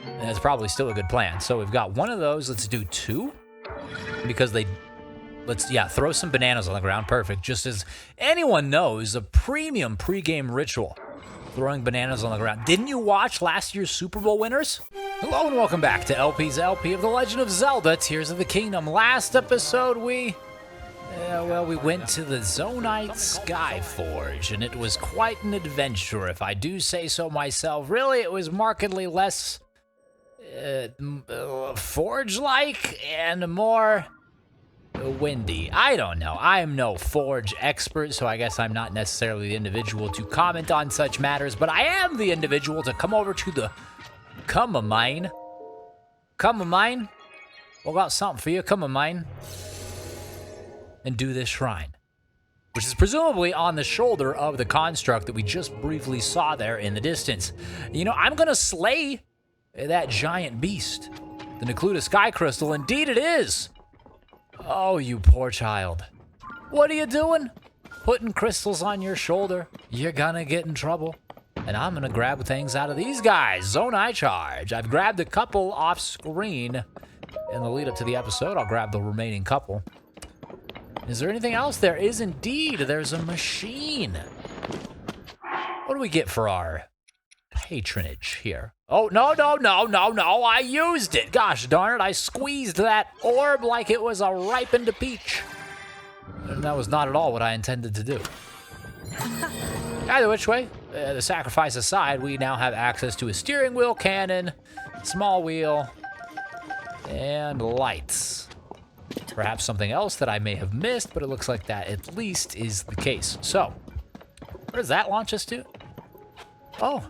That's probably still a good plan. So we've got one of those. Let's do 2. Because throw some bananas on the ground. Perfect. Just as anyone knows, a premium pregame ritual. Throwing bananas on the ground. Didn't you watch last year's Super Bowl winners? Hello and welcome back to LP's LP of The Legend of Zelda, Tears of the Kingdom. Last episode, we went to the Zonite Skyforge, and it was quite an adventure, if I do say so myself. Really, it was markedly less forge-like and more windy. I don't know. I am no forge expert, so I guess I'm not necessarily the individual to comment on such matters, but I am the individual to come over to the Come a mine. We got something for you. Come a mine. And do this shrine, which is presumably on the shoulder of the construct that we just briefly saw there in the distance. You know, I'm going to slay that giant beast, the Necluda Sky Crystal. Indeed it is. Oh, you poor child. What are you doing? Putting crystals on your shoulder. You're gonna get in trouble. And I'm gonna grab things out of these guys. Zonai charge. I've grabbed a couple off screen in the lead up to the episode. I'll grab the remaining couple. Is there anything else? There is indeed. There's a machine. What do we get for our patronage here? Oh, no. I used it. Gosh darn it. I squeezed that orb like it was a ripened peach. And that was not at all what I intended to do. Either which way, the sacrifice aside, we now have access to a steering wheel, cannon, small wheel, and lights. Perhaps something else that I may have missed, but it looks like that at least is the case. So, where does that launch us to? Oh,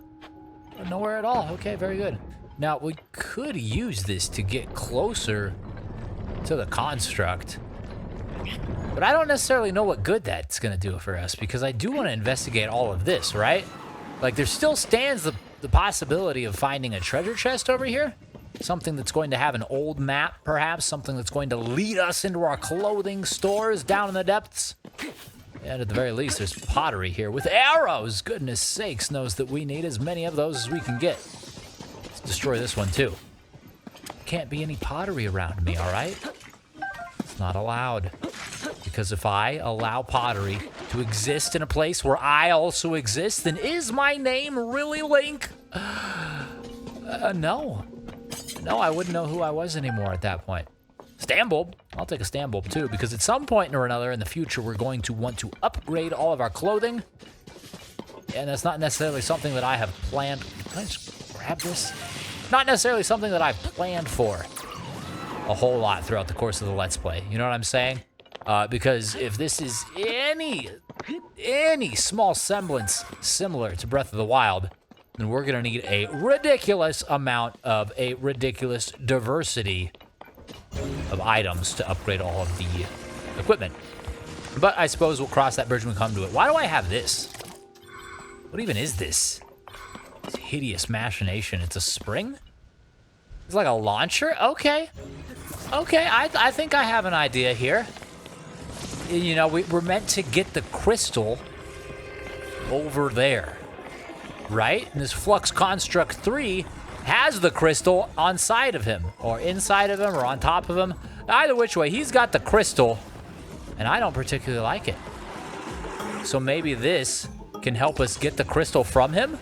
nowhere at all. Okay, very good. Now, we could use this to get closer to the construct, but I don't necessarily know what good that's going to do for us, because I do want to investigate all of this, right? Like, there still stands the possibility of finding a treasure chest over here. Something that's going to have an old map, perhaps. Something that's going to lead us into our clothing stores down in the depths. And at the very least, there's pottery here with arrows. Goodness sakes knows that we need as many of those as we can get. Let's destroy this one, too. Can't be any pottery around me, all right? It's not allowed. Because if I allow pottery to exist in a place where I also exist, then is my name really Link? No. No, I wouldn't know who I was anymore at that point. Stambulb. I'll take a Stambulb too, because at some point or another in the future, we're going to want to upgrade all of our clothing. And that's not necessarily something that I have planned. Can I just grab this? Not necessarily something that I've planned for a whole lot throughout the course of the Let's Play. You know what I'm saying? Because if this is any small semblance similar to Breath of the Wild, then we're going to need a ridiculous amount of a ridiculous diversity of items to upgrade all of the equipment. But I suppose we'll cross that bridge when we come to it. Why do I have this? What even is this? It's hideous machination. It's a spring? It's like a launcher? Okay. Okay, I think I have an idea here. You know, we're meant to get the crystal over there. Right? And this Flux Construct 3 has the crystal on side of him, or inside of him, or on top of him. Either which way, he's got the crystal, and I don't particularly like it. So maybe this can help us get the crystal from him.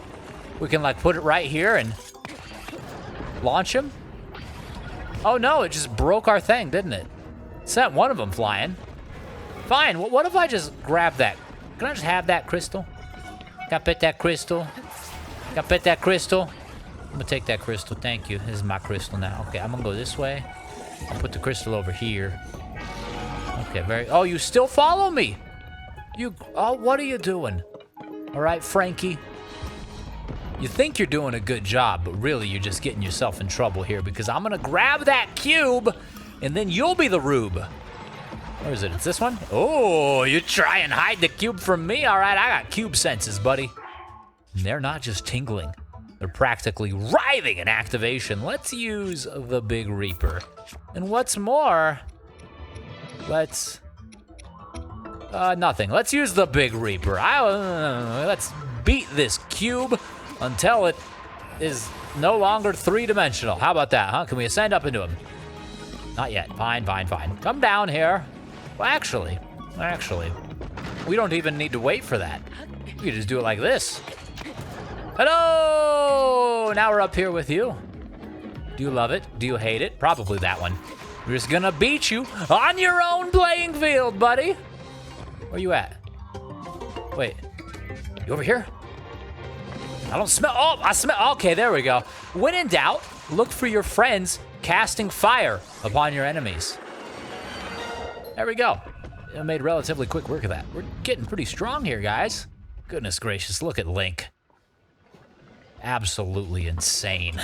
We can, like, put it right here and launch him. Oh, no, it just broke our thing, didn't it? Sent one of them flying. Fine, what if I just grab that? Can I just have that crystal? Can I pet that crystal? Can I pet that crystal? I'm gonna take that crystal, thank you. This is my crystal now. Okay, I'm gonna go this way. I'll put the crystal over here. Okay, oh, you still follow me? Oh, what are you doing? All right, Frankie. You think you're doing a good job, but really you're just getting yourself in trouble here, because I'm gonna grab that cube, and then you'll be the rube. Where is it? It's this one? Oh, you try and hide the cube from me? All right, I got cube senses, buddy. And they're not just tingling. They're practically writhing in activation. Let's use the Big Reaper. And what's more, nothing. Let's use the Big Reaper. Let's beat this cube until it is no longer three-dimensional. How about that, huh? Can we ascend up into him? Not yet. Fine. Come down here. Well, actually, we don't even need to wait for that. We can just do it like this. Hello! Now we're up here with you. Do you love it? Do you hate it? Probably that one. We're just gonna beat you on your own playing field, buddy. Where you at? Wait, you over here? I don't smell, oh, I smell, okay, there we go. When in doubt, look for your friends casting fire upon your enemies. There we go. I made relatively quick work of that. We're getting pretty strong here, guys. Goodness gracious, look at Link. Absolutely insane.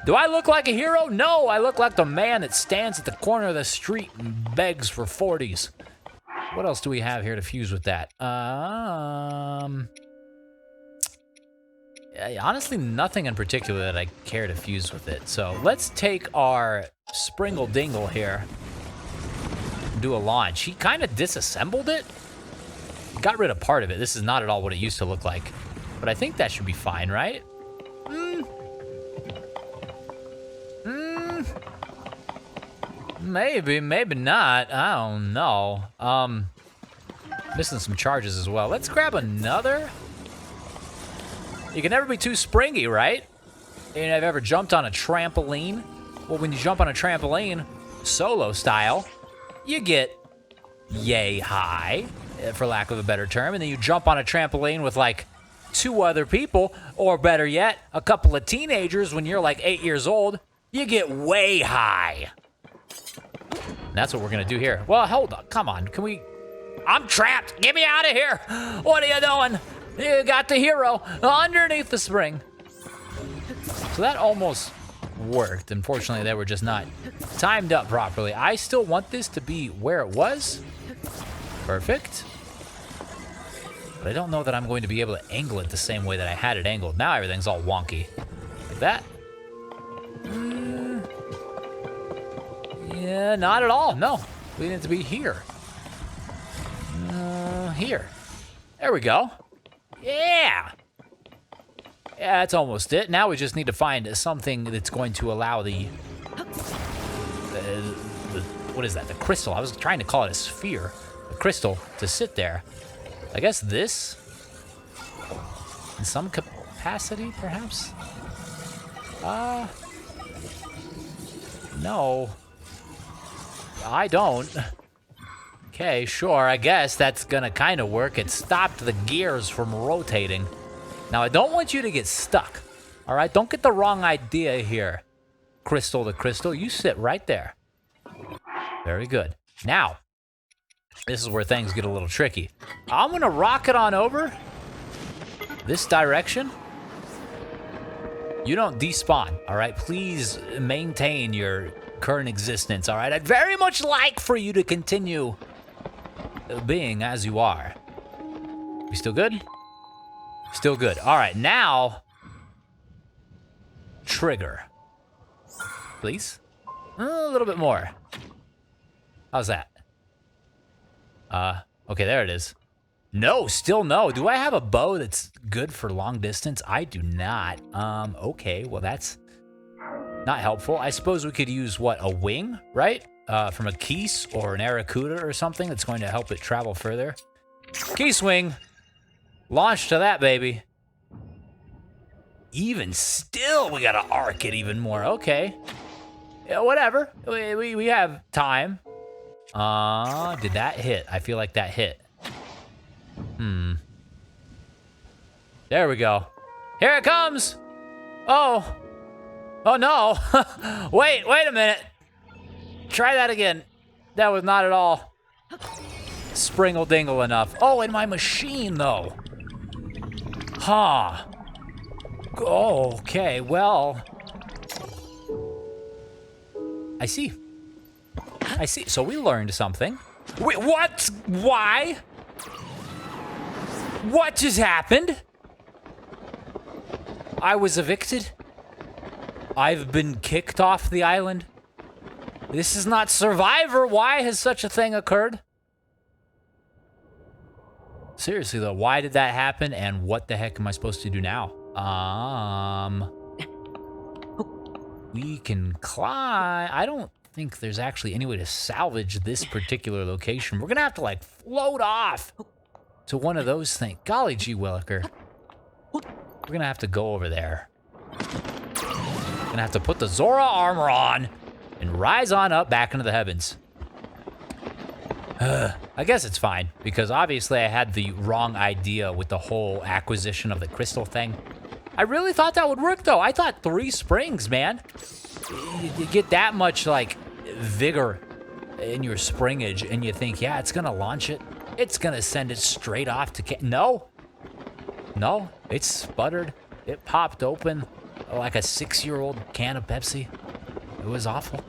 Do I look like a hero? No, I look like the man that stands at the corner of the street and begs for 40s. What else do we have here to fuse with that? Honestly, nothing in particular that I care to fuse with it. So let's take our Springle Dingle here and do a launch. He kind of disassembled it. Got rid of part of it. This is not at all what it used to look like. But I think that should be fine, right? Maybe, maybe not. I don't know. Missing some charges as well. Let's grab another. You can never be too springy, right? You know, have you ever jumped on a trampoline? Well, when you jump on a trampoline, solo style, you get yay high, for lack of a better term, and then you jump on a trampoline with like 2 other people, or better yet, a couple of teenagers when you're like 8 years old, you get way high. And that's what we're gonna do here. Well, hold on, come on, can we? I'm trapped, get me out of here. What are you doing? You got the hero underneath the spring. So that almost worked. Unfortunately, they were just not timed up properly. I still want this to be where it was. Perfect. But I don't know that I'm going to be able to angle it the same way that I had it angled. Now everything's all wonky. Like that. Yeah, not at all. No, we need it to be here. Here. There we go. Yeah. Yeah, that's almost it. Now we just need to find something that's going to allow the what is that? The crystal. I was trying to call it a sphere. The crystal to sit there. I guess this, in some capacity, perhaps? No. I don't. Okay, sure, I guess that's gonna kind of work. It stopped the gears from rotating. Now, I don't want you to get stuck, all right? Don't get the wrong idea here. Crystal to crystal, you sit right there. Very good. Now, this is where things get a little tricky. I'm gonna rocket on over this direction. You don't despawn, all right? Please maintain your current existence, all right? I'd very much like for you to continue being as you are. You still good? Still good. All right, now, trigger. Please? A little bit more. How's that? Okay, there it is. No, still no. Do I have a bow that's good for long distance? I do not. Okay, well that's not helpful. I suppose we could use, what, a wing, right? From a Keese or an Aracuda or something that's going to help it travel further. Keese wing. Launch to that, baby. Even still, we gotta arc it even more. Okay. Yeah, whatever. We have time. Did that hit? I feel like that hit. There we go. Here it comes. Oh. Oh no. Wait a minute. Try that again. That was not at all springle dingle enough. Oh, and my machine though. Huh. Oh, okay, well. I see. So we learned something. Wait, what? Why? What just happened? I was evicted. I've been kicked off the island. This is not Survivor. Why has such a thing occurred? Seriously though, why did that happen and what the heck am I supposed to do now? we can climb. I don't think there's actually any way to salvage this particular location. We're gonna have to like float off to one of those things. Golly gee williker. We're gonna have to go over there. Gonna have to put the Zora armor on and rise on up back into the heavens. I guess it's fine, because obviously I had the wrong idea with the whole acquisition of the crystal thing. I really thought that would work, though. I thought 3 springs, man. You get that much, like, vigor in your springage, and you think, yeah, it's gonna launch it. It's gonna send it straight off to... No. No, it sputtered. It popped open like a 6-year-old can of Pepsi. It was awful.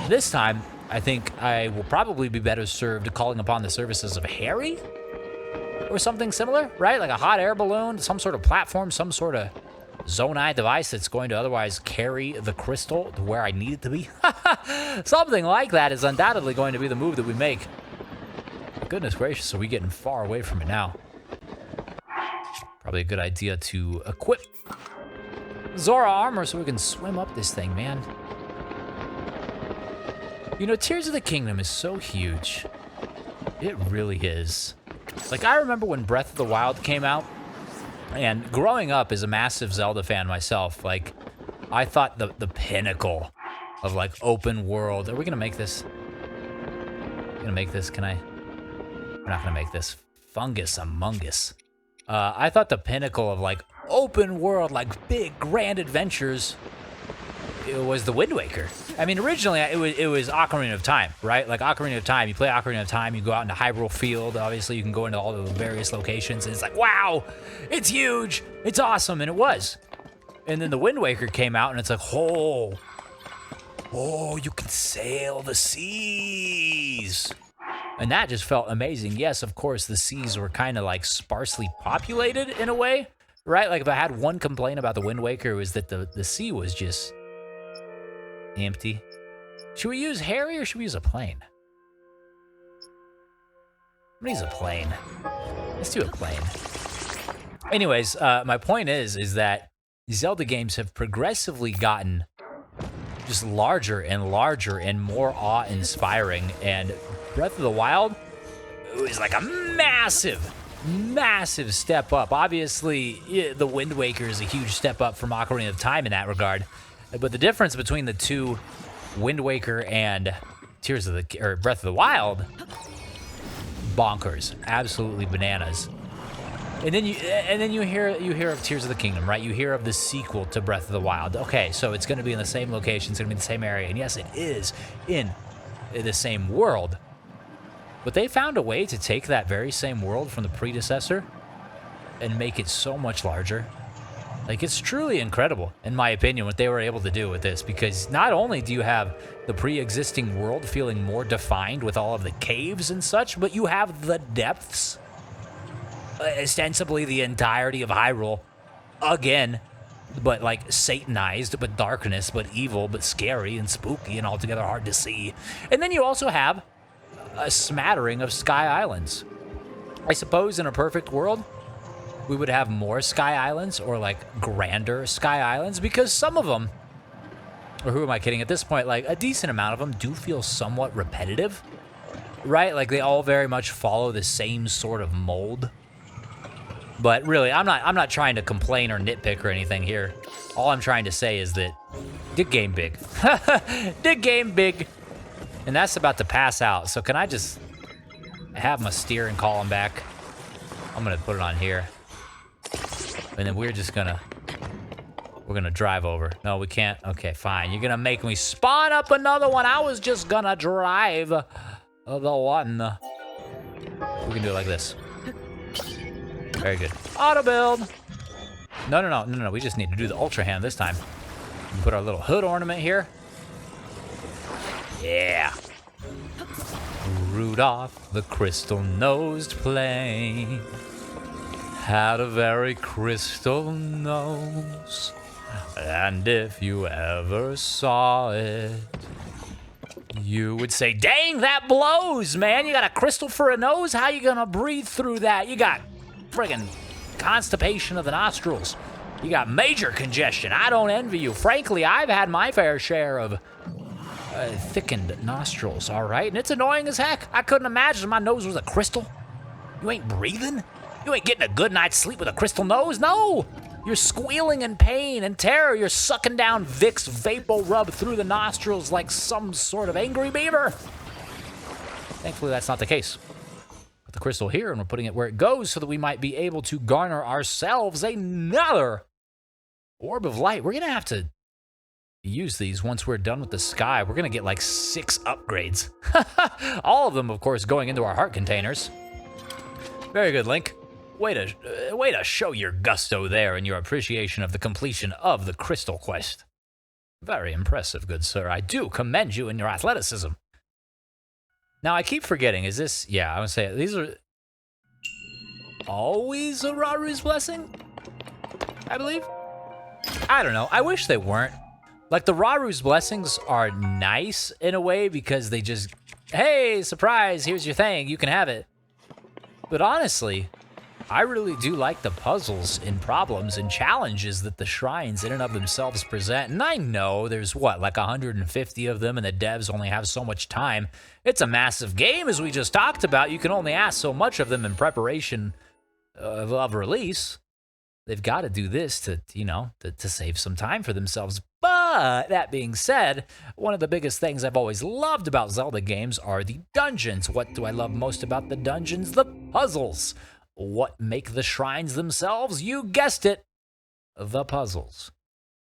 This time, I think I will probably be better served calling upon the services of Harry or something similar, right? Like a hot air balloon, some sort of platform, some sort of Zonai device that's going to otherwise carry the crystal to where I need it to be. Something like that is undoubtedly going to be the move that we make. Goodness gracious, are we getting far away from it now? Probably a good idea to equip Zora armor so we can swim up this thing, man. You know, Tears of the Kingdom is so huge. It really is. Like, I remember when Breath of the Wild came out, and growing up as a massive Zelda fan myself, like, I thought the pinnacle of, like, open world. Are we gonna make this? Gonna make this, can I? We're not gonna make this. Fungus among us. I thought the pinnacle of, like, open world, like, big, grand adventures, it was the Wind Waker. I mean, originally, it was Ocarina of Time, right? Like, Ocarina of Time, you play Ocarina of Time, you go out into Hyrule Field, obviously you can go into all the various locations, and it's like, wow, it's huge, it's awesome, and it was. And then the Wind Waker came out, and it's like, oh, you can sail the seas. And that just felt amazing. Yes, of course, the seas were kind of like sparsely populated in a way, right? Like, if I had one complaint about the Wind Waker, it was that the sea was just empty. Should we use Harry or should we use a plane? I'm gonna use a plane. Let's do a plane. Anyways, my point is that Zelda games have progressively gotten just larger and larger and more awe-inspiring, and Breath of the Wild was like a massive step up. Obviously, the Wind Waker is a huge step up from Ocarina of Time in that regard. But the difference between the two, Wind Waker and Breath of the Wild, bonkers, absolutely bananas. And then you hear of Tears of the Kingdom, right? You hear of the sequel to Breath of the Wild. Okay, so it's going to be in the same location, it's going to be in the same area, and yes, it is in the same world. But they found a way to take that very same world from the predecessor and make it so much larger. Like, it's truly incredible, in my opinion, what they were able to do with this, because not only do you have the pre-existing world feeling more defined with all of the caves and such, but you have the depths, ostensibly the entirety of Hyrule, again, but like Satanized, but darkness, but evil, but scary and spooky and altogether hard to see. And then you also have a smattering of Sky Islands. I suppose in a perfect world, we would have more Sky Islands or like grander Sky Islands, because some of them, or who am I kidding at this point, like a decent amount of them do feel somewhat repetitive, right? Like they all very much follow the same sort of mold. But really, I'm not trying to complain or nitpick or anything here. All I'm trying to say is that did game big. Did game big. And that's about to pass out. So can I just have my steering column back? I'm gonna put it on here. And then we're gonna drive over. No, we can't. Okay, fine. You're gonna make me spawn up another one. I was just gonna drive the one. We can do it like this. Very good. Auto build. No. We just need to do the Ultra Hand this time. We put our little hood ornament here. Yeah. Rudolph the crystal-nosed plane had a very crystal nose, and if you ever saw it, you would say, dang, that blows, man. You got a crystal for a nose? How you gonna breathe through that? You got friggin' constipation of the nostrils. You got major congestion. I don't envy you. Frankly, I've had my fair share of thickened nostrils, all right? And it's annoying as heck. I couldn't imagine my nose was a crystal. You ain't breathing? You ain't getting a good night's sleep with a crystal nose? No! You're squealing in pain and terror. You're sucking down Vicks Vapor Rub through the nostrils like some sort of angry beaver. Thankfully, that's not the case. Put the crystal here, and we're putting it where it goes so that we might be able to garner ourselves another orb of light. We're going to have to use these once we're done with the sky. We're going to get like 6 upgrades. All of them, of course, going into our heart containers. Very good, Link. Way to show your gusto there and your appreciation of the completion of the Crystal Quest. Very impressive, good sir. I do commend you in your athleticism. Now, I keep forgetting, is this... Yeah, I would say these are always a Raru's Blessing, I believe? I don't know. I wish they weren't. Like, the Raru's Blessings are nice in a way because they just... Hey, surprise, here's your thing, you can have it. But honestly... I really do like the puzzles and problems and challenges that the shrines in and of themselves present. And I know there's, what, like 150 of them, and the devs only have so much time. It's a massive game, as we just talked about. You can only ask so much of them in preparation of release. They've got to do this to, you know, to save some time for themselves. But that being said, one of the biggest things I've always loved about Zelda games are the dungeons. What do I love most about the dungeons? The puzzles. What make the shrines themselves? You guessed it, the puzzles.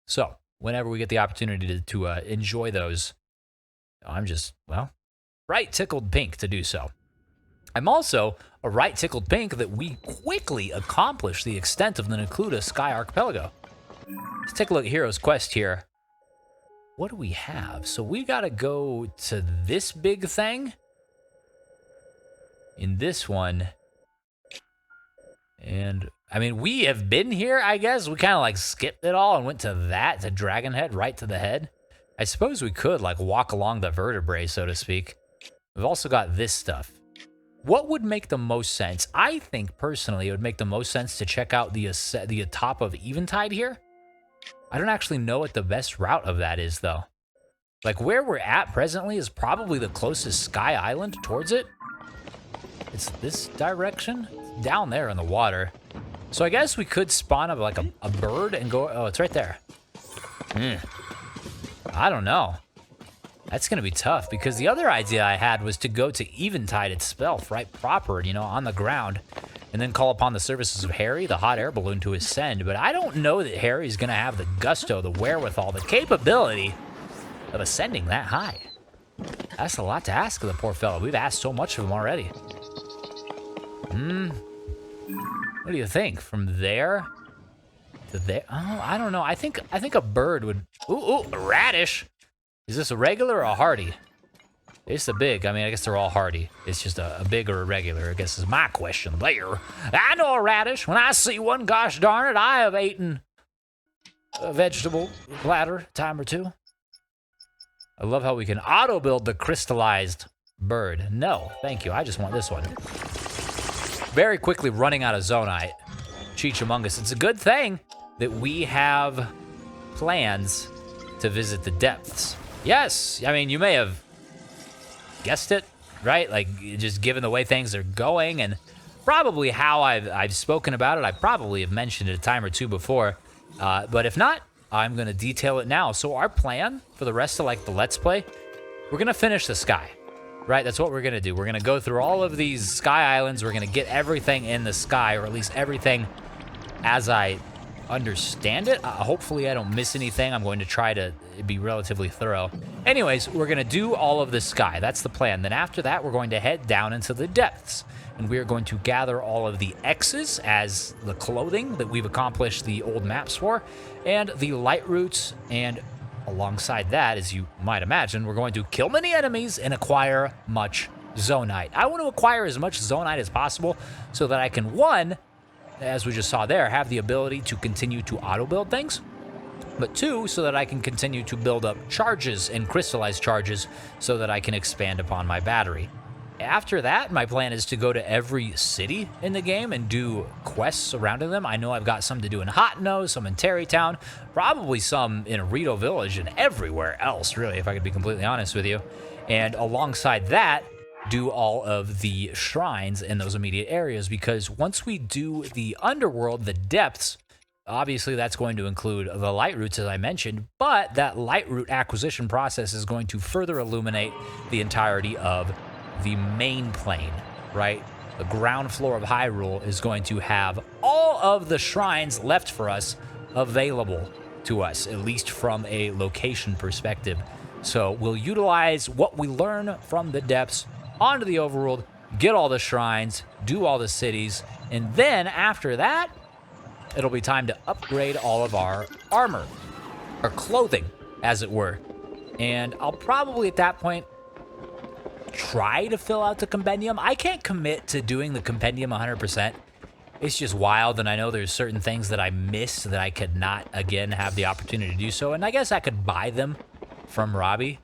So, whenever we get the opportunity to enjoy those, I'm just, well, right tickled pink to do so. I'm also a right tickled pink that we quickly accomplish the extent of the Nakuda Sky Archipelago. Let's take a look at Hero's Quest here. What do we have? So we gotta go to this big thing. In this one... And, I mean, we have been here, I guess. We kind of, like, skipped it all and went to that, to Dragon Head, right to the head. I suppose we could, like, walk along the vertebrae, so to speak. We've also got this stuff. What would make the most sense? I think, personally, it would make the most sense to check out the top of Eventide here. I don't actually know what the best route of that is, though. Like, where we're at presently is probably the closest Sky Island towards it. It's this direction. Down there in the water. So I guess we could spawn up like a bird and go... Oh, it's right there. I don't know. That's going to be tough because the other idea I had was to go to Eventide itself, right proper, you know, on the ground, and then call upon the services of Harry, the hot air balloon, to ascend. But I don't know that Harry's going to have the gusto, the wherewithal, the capability of ascending that high. That's a lot to ask of the poor fellow. We've asked so much of him already. What do you think? From there to there? Oh, I don't know. I think a bird would... Ooh, a radish. Is this a regular or a hardy? It's a big. I mean, I guess they're all hardy. It's just a big or a regular, I guess is my question there. I know a radish. When I see one, gosh darn it, I have eaten a vegetable platter a time or two. I love how we can auto-build the crystallized bird. No, thank you. I just want this one. Very quickly running out of Zonite. Cheech among us. It's a good thing that we have plans to visit the depths. Yes, I mean, you may have guessed it, right? Like, just given the way things are going and probably how I've spoken about it. I probably have mentioned it a time or two before. But if not, I'm going to detail it now. So our plan for the rest of, like, the Let's Play, we're going to finish the sky. Right, that's what we're going to do. We're going to go through all of these sky islands. We're going to get everything in the sky, or at least everything as I understand it. Hopefully I don't miss anything. I'm going to try to be relatively thorough. Anyways, we're going to do all of the sky. That's the plan. Then after that, we're going to head down into the depths. And we are going to gather all of the X's as the clothing that we've accomplished the old maps for, and the light roots, and alongside that, as you might imagine, we're going to kill many enemies and acquire much Zonite. I want to acquire as much Zonite as possible so that I can, one, as we just saw there, have the ability to continue to auto-build things, but two, so that I can continue to build up charges and crystallized charges so that I can expand upon my battery. After that, my plan is to go to every city in the game and do quests surrounding them. I know I've got some to do in Hot Nose, some in Terrytown, probably some in Rito Village, and everywhere else, really, if I could be completely honest with you. And alongside that, do all of the shrines in those immediate areas, because once we do the underworld, the depths, obviously that's going to include the light roots, as I mentioned, but that light root acquisition process is going to further illuminate the entirety of the main plane, right? The ground floor of Hyrule is going to have all of the shrines left for us available to us, at least from a location perspective. So we'll utilize what we learn from the depths onto the overworld, get all the shrines, do all the cities, and then after that, it'll be time to upgrade all of our armor, our clothing, as it were. And I'll probably at that point try to fill out the compendium. I can't commit to doing the compendium 100%. It's just wild, and I know there's certain things that I missed that I could not, again, have the opportunity to do so, and I guess I could buy them from Robbie.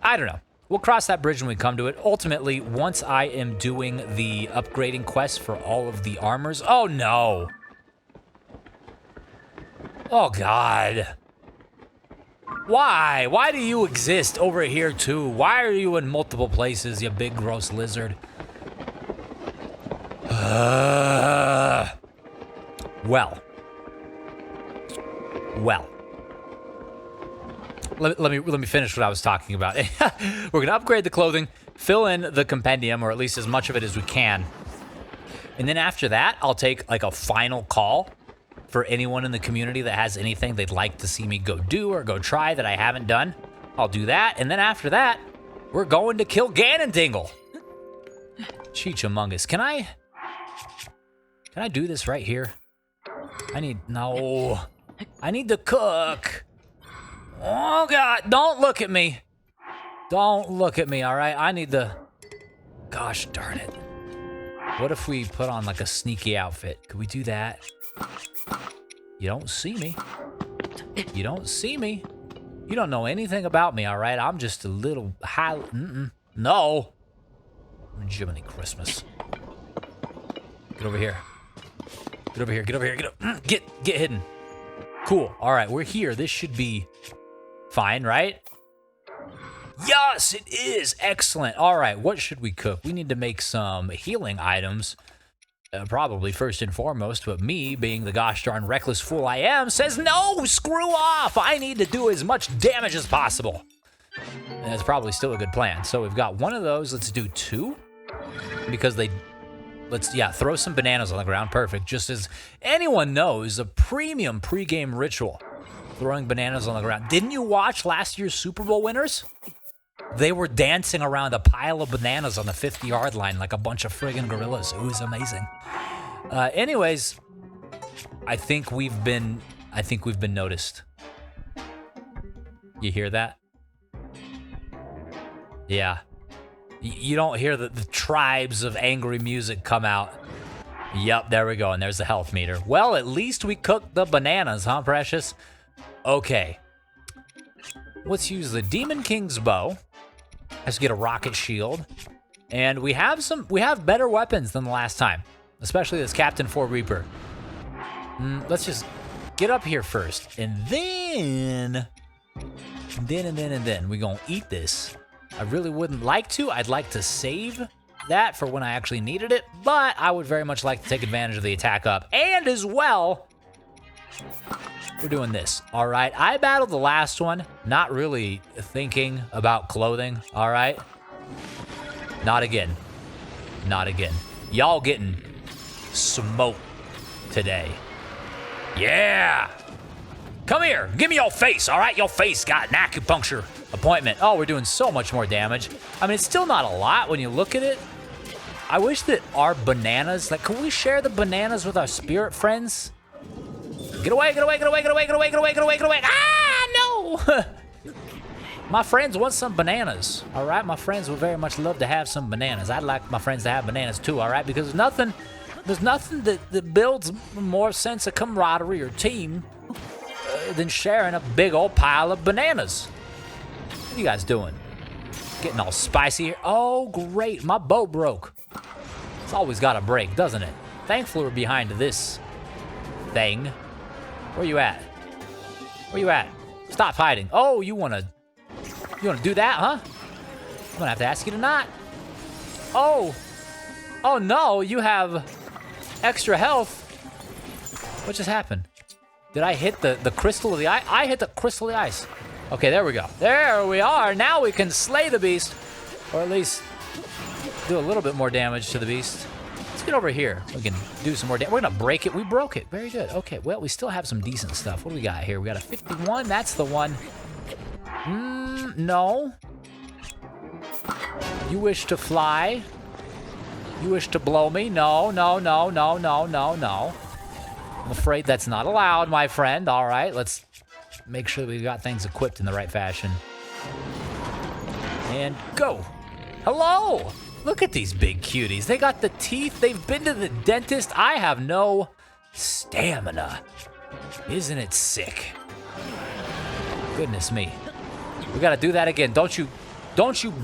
I don't know. We'll cross that bridge when we come to it. Ultimately, once I am doing the upgrading quest for all of the armors... Oh, no! Oh, God. Why? Why do you exist over here, too? Why are you in multiple places, you big, gross lizard? Well. Let me finish what I was talking about. We're going to upgrade the clothing, fill in the compendium, or at least as much of it as we can. And then after that, I'll take like a final call for anyone in the community that has anything they'd like to see me go do or go try that I haven't done. I'll do that, and then after that, we're going to kill Ganondingle. Cheech-a-mungus. Can I do this right here? I need to cook. Oh, God, don't look at me. Don't look at me, all right? I need the... Gosh darn it. What if we put on like a sneaky outfit? Could we do that? You don't see me. You don't see me. You don't know anything about me, all right? I'm just a little high... No. Jiminy Christmas. Get over here. Get over here. Get over here. Get up. Get hidden. Cool. All right, we're here. This should be fine, right? Yes, it is. Excellent. All right, what should we cook? We need to make some healing items. Probably first and foremost, but me, being the gosh darn reckless fool I am, says no, screw off. I need to do as much damage as possible. And that's probably still a good plan. So we've got one of those. Let's do two. Because throw some bananas on the ground. Perfect. Just as anyone knows, a premium pregame ritual. Throwing bananas on the ground. Didn't you watch last year's Super Bowl winners? They were dancing around a pile of bananas on the 50-yard line like a bunch of friggin' gorillas. It was amazing. Anyways, I think we've been noticed. You hear that? Yeah. You don't hear the tribes of angry music come out. Yep, there we go, and there's the health meter. Well, at least we cooked the bananas, huh, Precious? Okay. Let's use the Demon King's bow. Let's get a rocket shield. And we have better weapons than the last time. Especially this Captain 4 Reaper. Let's just get up here first. And then we're gonna eat this. I really wouldn't like to. I'd like to save that for when I actually needed it, but I would very much like to take advantage of the attack up. And as well, we're doing this, all right? I battled the last one, not really thinking about clothing, all right? Not again. Not again. Y'all getting smoked today. Yeah! Come here, give me your face, all right? Your face got an acupuncture appointment. Oh, we're doing so much more damage. I mean, it's still not a lot when you look at it. I wish that our bananas, like, can we share the bananas with our spirit friends? Get away, get away, get away, get away, get away, get away, get away, get away. Ah, no! My friends want some bananas, all right? My friends would very much love to have some bananas. I'd like my friends to have bananas too, all right? Because there's nothing that builds more sense of camaraderie or team than sharing a big old pile of bananas. What are you guys doing? Getting all spicy here. Oh, great. My bow broke. It's always got to break, doesn't it? Thankfully, we're behind this thing. Where you at? Where you at? Stop hiding. Oh, you wanna do that, huh? I'm gonna have to ask you to not. Oh. Oh no, you have extra health. What just happened? Did I hit the crystal of the ice? I hit the crystal of the ice. Okay, there we go. There we are. Now we can slay the beast. Or at least do a little bit more damage to the beast. Let's get over here. We can do some more damage. We're gonna break it. We broke it. Very good. Okay, well, we still have some decent stuff. What do we got here? We got a 51. That's the one. No. You wish to fly? You wish to blow me? No, no, no, no, no, no, no. I'm afraid that's not allowed, my friend. All right, let's make sure we've got things equipped in the right fashion. And go. Hello! Look at these big cuties. They got the teeth. They've been to the dentist. I have no stamina. Isn't it sick? Goodness me. We gotta do that again. Don't you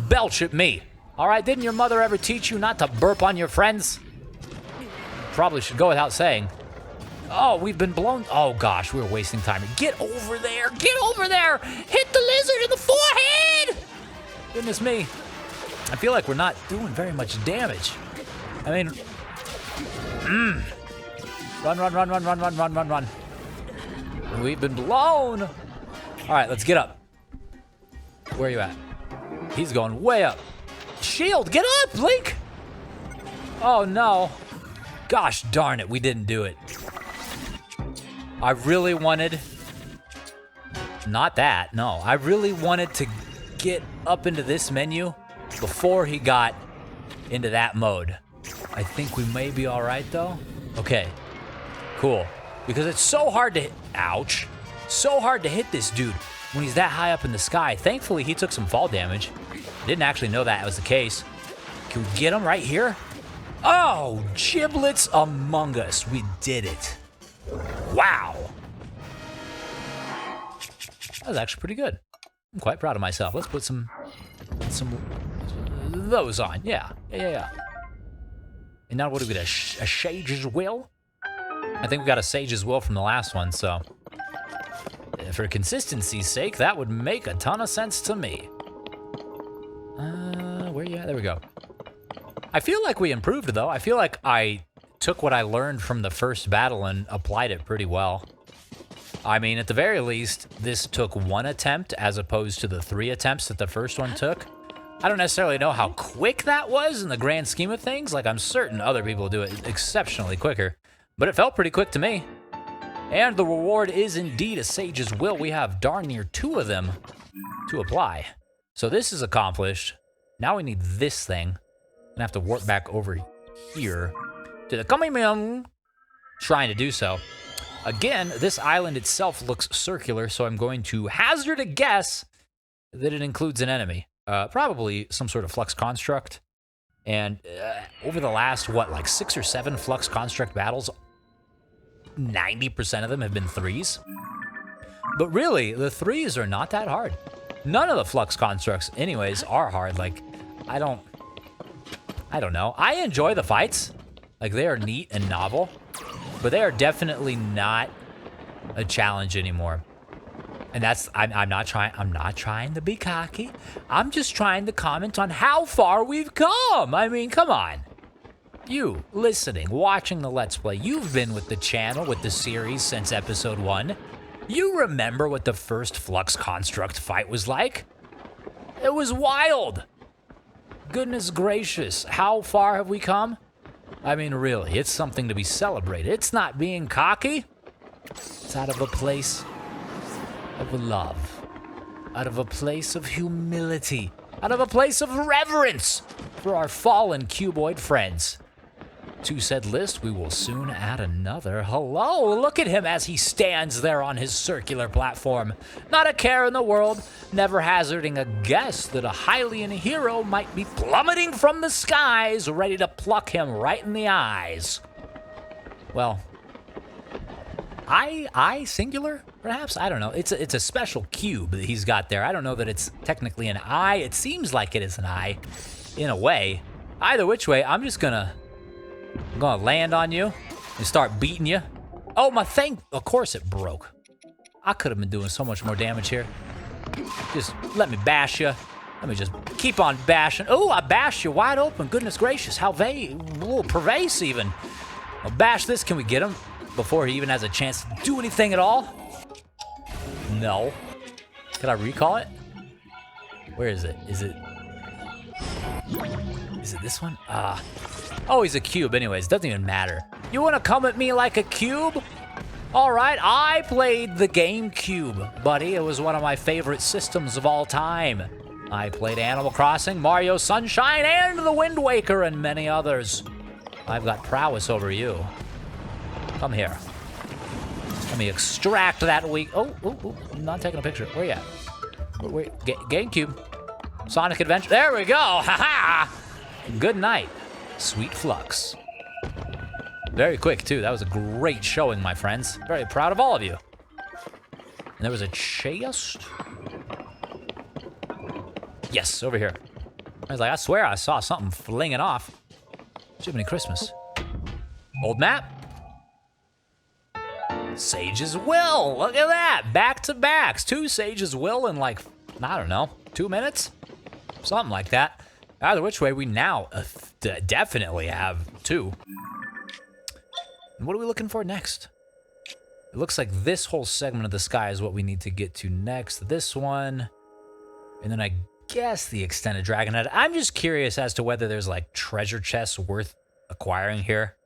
belch at me. All right, didn't your mother ever teach you not to burp on your friends? Probably should go without saying. Oh, we've been blown. Oh gosh, we're wasting time. Get over there. Get over there. Hit the lizard in the forehead. Goodness me. I feel like we're not doing very much damage. I mean, Run, run, run, run, run, run, run, run, run. We've been blown. All right, let's get up. Where are you at? He's going way up. Shield, get up, Link. Oh no. Gosh darn it, we didn't do it. I really wanted, not that, no. I really wanted to get up into this menu before he got into that mode. I think we may be all right though. Okay, cool. Because it's so hard to hit, ouch. So hard to hit this dude when he's that high up in the sky. Thankfully, he took some fall damage. Didn't actually know that was the case. Can we get him right here? Oh, giblets among us. We did it. Wow. That was actually pretty good. I'm quite proud of myself. Let's put some those on. Yeah. And now what do we get? A Sage's Will? I think we got a Sage's Will from the last one, so for consistency's sake, that would make a ton of sense to me. Where you at? There we go. I feel like we improved, though. I feel like I took what I learned from the first battle and applied it pretty well. I mean, at the very least, this took one attempt as opposed to the 3 attempts that the first one took. I don't necessarily know how quick that was in the grand scheme of things. Like, I'm certain other people do it exceptionally quicker, but it felt pretty quick to me. And the reward is indeed a Sage's Will. We have darn near 2 of them to apply. So this is accomplished. Now we need this thing. I'm gonna have to warp back over here to the Kamimim Shrine to do so. Again, this island itself looks circular, so I'm going to hazard a guess that it includes an enemy. Probably some sort of flux construct. And over the last, like 6 or 7 flux construct battles, 90% of them have been 3s. But really, the 3s are not that hard. None of the flux constructs, anyways, are hard. Like, I don't know. I enjoy the fights. Like, they are neat and novel. But they are definitely not a challenge anymore. And that's, I'm not trying to be cocky. I'm just trying to comment on how far we've come. I mean, come on. You, listening, watching the Let's Play, you've been with the channel, with the series since episode 1. You remember what the first Flux Construct fight was like? It was wild. Goodness gracious, how far have we come? I mean, really, it's something to be celebrated. It's not being cocky. It's out of a place of love, out of a place of humility, out of a place of reverence for our fallen cuboid friends. To said list, we will soon add another. Hello, look at him as he stands there on his circular platform. Not a care in the world, never hazarding a guess that a Hylian hero might be plummeting from the skies, ready to pluck him right in the eyes. Well, eye singular, perhaps? I don't know. It's a special cube that he's got there. I don't know that it's technically an eye. It seems like it is an eye, in a way. Either which way, I'm gonna land on you and start beating you. Oh, my thing, of course it broke. I could have been doing so much more damage here. Just let me bash you. Let me just keep on bashing. Oh, I bashed you wide open. Goodness gracious, how a little pervasive even. I'll bash this. Can we get him before he even has a chance to do anything at all? No. Can I recall it? Where is it? Is it this one? Oh, he's a cube anyways. Doesn't even matter. You want to come at me like a cube? All right, I played the GameCube, buddy. It was one of my favorite systems of all time. I played Animal Crossing, Mario Sunshine, and The Wind Waker, and many others. I've got prowess over you. Come here. Let me extract that weak. Oh, I'm not taking a picture. Where you at? Wait, GameCube. Sonic Adventure. There we go. Ha ha. Good night, sweet flux. Very quick, too. That was a great showing, my friends. Very proud of all of you. And there was a chest. Yes, over here. I was like, I swear I saw something flinging off. Jiminy Christmas. Old map. Sage's Will. Look at that. Back to backs. 2 Sage's Will in like, I don't know, 2 minutes? Something like that. Either which way, we now definitely have 2. And what are we looking for next? It looks like this whole segment of the sky is what we need to get to next. This one. And then I guess the extended dragon head. I'm just curious as to whether there's like treasure chests worth acquiring here.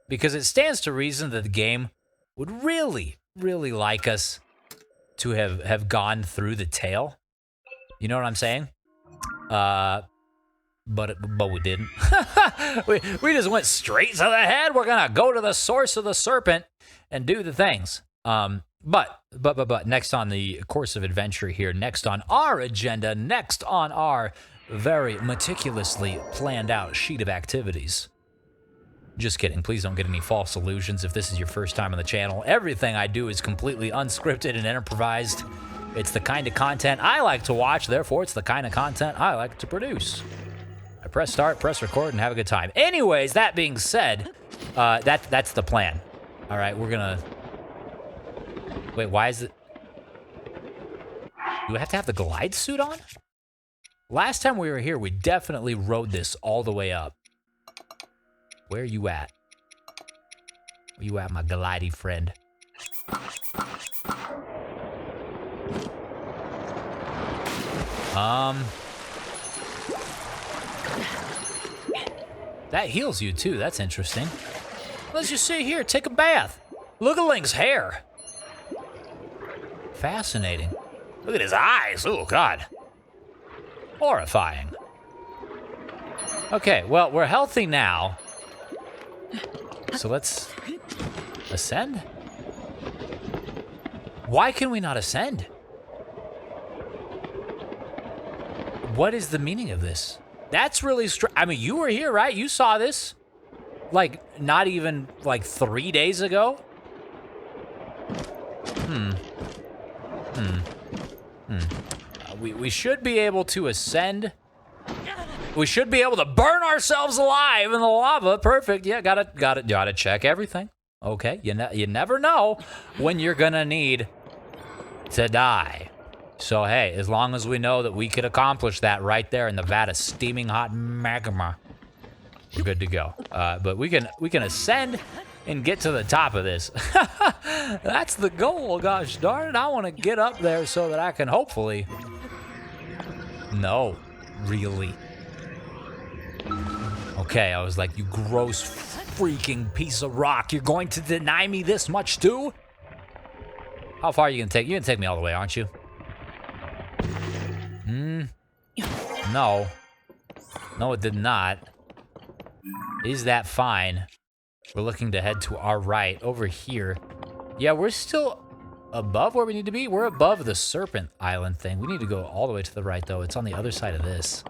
Because it stands to reason that the game would really, really like us to have gone through the tail. You know what I'm saying? But we didn't. we just went straight to the head. We're gonna go to the source of the serpent and do the things. But next on the course of adventure here, next on our agenda, next on our very meticulously planned out sheet of activities. Just kidding. Please don't get any false illusions if this is your first time on the channel. Everything I do is completely unscripted and improvised. It's the kind of content I like to watch, therefore it's the kind of content I like to produce. I press start, press record, and have a good time. Anyways, that being said, that's the plan. All right, we're gonna... Wait, why is it... Do we have to have the glide suit on? Last time we were here, we definitely rode this all the way up. Where you at? Where you at, my glidey friend? That heals you too, that's interesting. Let's just sit here, take a bath. Look at Link's hair. Fascinating. Look at his eyes, oh God. Horrifying. Okay, well, we're healthy now. So let's ascend? Why can we not ascend? What is the meaning of this? That's really I mean, you were here, right? You saw this? Like, not even, like, 3 days ago? We should be able to ascend. We should be able to burn ourselves alive in the lava. Perfect. Yeah, gotta check everything. Okay, you never know when you're gonna need to die. So hey, as long as we know that we could accomplish that right there in the vat of steaming hot magma, we're good to go. But we can ascend and get to the top of this. That's the goal. Gosh darn it, I want to get up there so that I can hopefully. No, really. Okay, I was like, you gross freaking piece of rock. You're going to deny me this much too? How far are you gonna take? You're gonna take me all the way, aren't you? No. No, it did not. Is that fine? We're looking to head to our right, over here. Yeah, we're still above where we need to be. We're above the Serpent Island thing. We need to go all the way to the right, though. It's on the other side of this.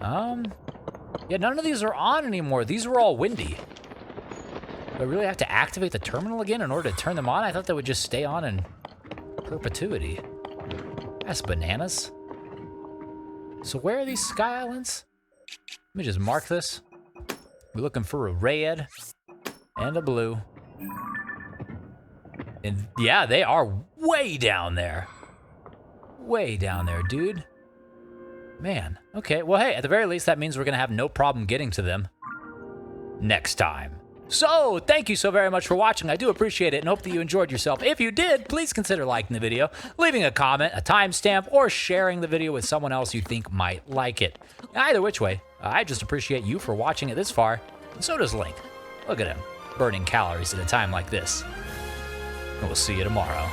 Yeah, none of these are on anymore. These were all windy. Do I really have to activate the terminal again in order to turn them on? I thought they would just stay on in perpetuity. That's bananas. So where are these sky islands? Let me just mark this. We're looking for a red and a blue. And yeah, they are way down there. Way down there, dude. Man, okay. Well, hey, at the very least, that means we're going to have no problem getting to them next time. So, thank you so very much for watching. I do appreciate it and hope that you enjoyed yourself. If you did, please consider liking the video, leaving a comment, a timestamp, or sharing the video with someone else you think might like it. Either which way, I just appreciate you for watching it this far, and so does Link. Look at him, burning calories at a time like this. And we'll see you tomorrow.